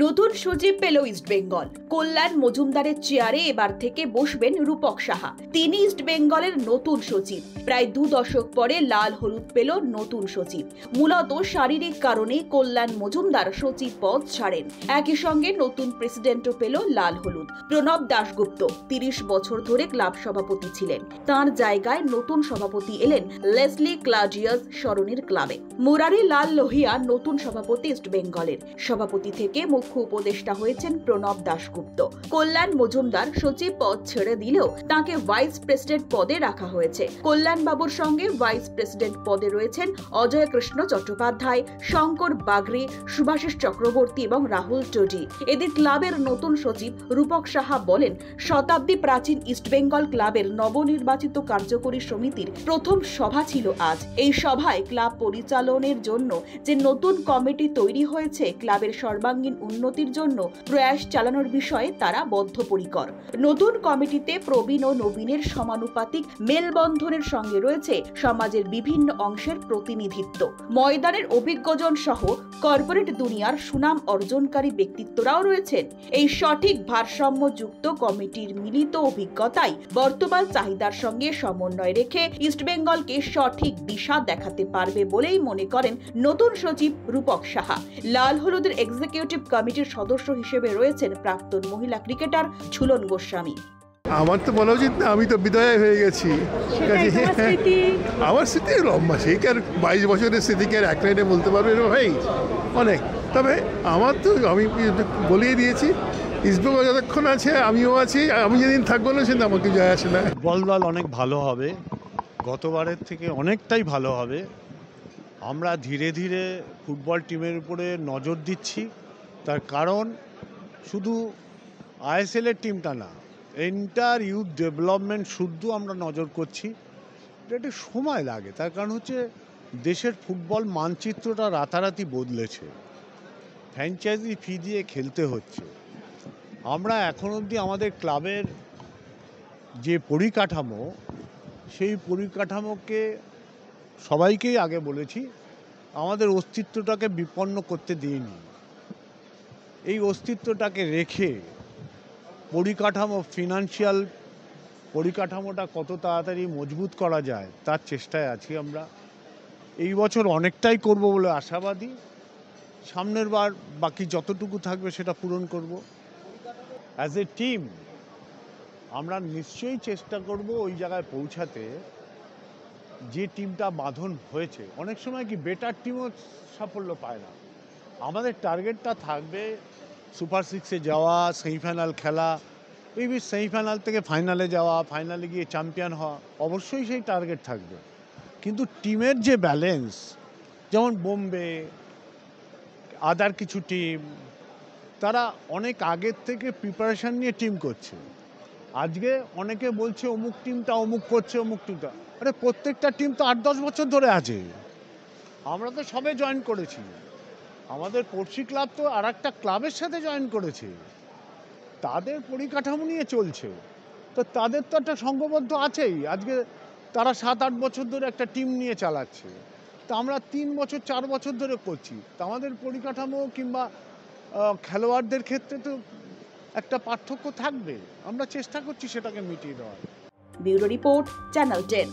নতুন সচিব পেল ইস্ট বেঙ্গল। কল্যাণ মজুমদারের চেয়ারে এবার থেকে বসবেন রূপক সাহা। তিনি ইস্ট বেঙ্গলের নতুন সচিব। প্রায় 2 দশক পরে লাল হলুদ পেল নতুন সচিব। মূলত শারীরিক কারণে কল্যাণ মজুমদার সচিব পদ ছাড়েন। একই সঙ্গে নতুন প্রেসিডেন্টও পেল লাল হলুদ। প্রণব দাশগুপ্ত 30 বছর ধরে ক্লাব সভাপতি ছিলেন। তার জায়গায় নতুন সভাপতি এলেন লেসলি ক্লাজিয়াস সরণির ক্লাবে। মুরারি লাল লোহিয়া নতুন সভাপতি ইস্ট বেঙ্গলের। সভাপতি থেকে মুখ্য উপদেষ্টা হয়েছেন প্রণব দাশগুপ্ত। কল্যাণ মজুমদার সচিব পদ ছেড়ে দিলেও তাকে ভাইস প্রেসিডেন্ট পদে রাখা হয়েছে। কল্যাণ বাবুর সঙ্গে ভাইস প্রেসিডেন্ট পদে রয়েছেন অজয় কৃষ্ণ চট্টোপাধ্যায়, শঙ্কর বাগরি, সুভাষিস চক্রবর্তী এবং রাহুল টোডি। এদের ক্লাবের নতুন সচিব রূপক সাহা বলেন, শতাব্দী প্রাচীন ইস্টবেঙ্গল ক্লাবের নবনির্বাচিত কার্যকরী সমিতির প্রথম সভা ছিল আজ। এই সভায় ক্লাব পরিচালনের জন্য যে নতুন কমিটি তৈরি হয়েছে, ক্লাবের সর্বাঙ্গীন উন্নতির জন্য প্রয়াস চালানোর বিষয়ে তারা বদ্ধপরিকর। নতুন কমিটিতে প্রবীণ ও নবীনের সমানুপাতিক মেলবন্ধনের সঙ্গে রয়েছে সমাজের বিভিন্ন অংশের প্রতিনিধিত্ব। ময়দানের অভিজ্ঞজন সহ কর্পোরেট দুনিয়ার সুনাম অর্জনকারী ব্যক্তিত্বরাও রয়েছেন। এই সঠিক ভারসাম্যযুক্ত কমিটির মিলিত অভিজ্ঞতাই বর্তমান চাহিদার সঙ্গে সমন্বয় রেখে ইস্টবেঙ্গলকে সঠিক দিশা দেখাতে পারবে বলেই মনে করেন নতুন সচিব রূপক সাহা। লাল হলুদের এক্সিকিউটিভ কমিটির সদস্য হিসেবে রয়েছেন প্রাক্তন মহিলা ক্রিকেটার ঝুলন গোস্বামী। আমার তো বলা উচিত না, আমি তো বিদায় হয়ে গেছি। আমার স্মৃতি লম্বা, সেই কি আর 22 বছরের স্মৃতিকে আর এক লাইনে বলতে পারবে ভাই? অনেক। তবে আমার তো আমি বলিয়ে দিয়েছি, ইস্টবেঙ্গল যতক্ষণ আছে আমিও আছি। আমি যেদিন থাকবো না সেদিন আমাকে যায় আসে না। ফুটবল অনেক ভালো হবে, গতবারের থেকে অনেকটাই ভালো হবে। আমরা ধীরে ধীরে ফুটবল টিমের উপরে নজর দিচ্ছি। তার কারণ শুধু আইএসএলের টিমটা না, এন্টার ইউথ ডেভেলপমেন্ট শুদ্ধ আমরা নজর করছি। এটা একটু সময় লাগে, তার কারণ হচ্ছে দেশের ফুটবল মানচিত্রটা রাতারাতি বদলেছে। ফ্র্যাঞ্চাইজি ফি দিয়ে খেলতে হচ্ছে। আমরা এখন অবধি আমাদের ক্লাবের যে পরিকাঠামো, সেই পরিকাঠামোকে সবাইকেই আগে বলেছি, আমাদের অস্তিত্বটাকে বিপন্ন করতে দিইনি। এই অস্তিত্বটাকে রেখে পরিকাঠামো, ফিনান্সিয়াল পরিকাঠামোটা কত তাড়াতাড়ি মজবুত করা যায় তার চেষ্টায় আছি আমরা। এই বছর অনেকটাই করব বলে আশাবাদী। সামনের বার বাকি যতটুকু থাকবে সেটা পূরণ করব। অ্যাজ এ টিম আমরা নিশ্চয়ই চেষ্টা করব ওই জায়গায় পৌঁছাতে যে টিমটা বাঁধন হয়েছে। অনেক সময় কি বেটার টিমও সাফল্য পায় না। আমাদের টার্গেটটা থাকবে সুপার 6-এ যাওয়া, সেমিফাইনাল খেলা, এই সেমিফাইনাল থেকে ফাইনালে যাওয়া, ফাইনালে গিয়ে চ্যাম্পিয়ন হওয়া, অবশ্যই সেই টার্গেট থাকবে। কিন্তু টিমের যে ব্যালেন্স, যেমন বোম্বে, আদার কিছু টিম, তারা অনেক আগের থেকে প্রিপারেশান নিয়ে টিম করছে। আজকে অনেকে বলছে অমুক টিমটা অমুক করছে, অমুক টিমটা। আরে প্রত্যেকটা টিম তো 8-10 বছর ধরে আছে। আমরা তো সবে জয়েন করেছি। আমাদের পড়শি ক্লাব তো আর একটা ক্লাবের সাথে জয়েন করেছে, তাদের পরিকাঠামো নিয়ে চলছে। তো তাদের তো একটা সংঘবদ্ধ আছেই। আজকে তারা 7-8 বছর ধরে একটা টিম নিয়ে চালাচ্ছে। তা আমরা 3 বছর 4 বছর ধরে করছি। তা আমাদের পরিকাঠামো কিংবা খেলোয়াড়দের ক্ষেত্রে তো একটা পার্থক্য থাকবে। আমরা চেষ্টা করছি সেটাকে মিটিয়ে দেওয়ার। Bureau report, channel 10।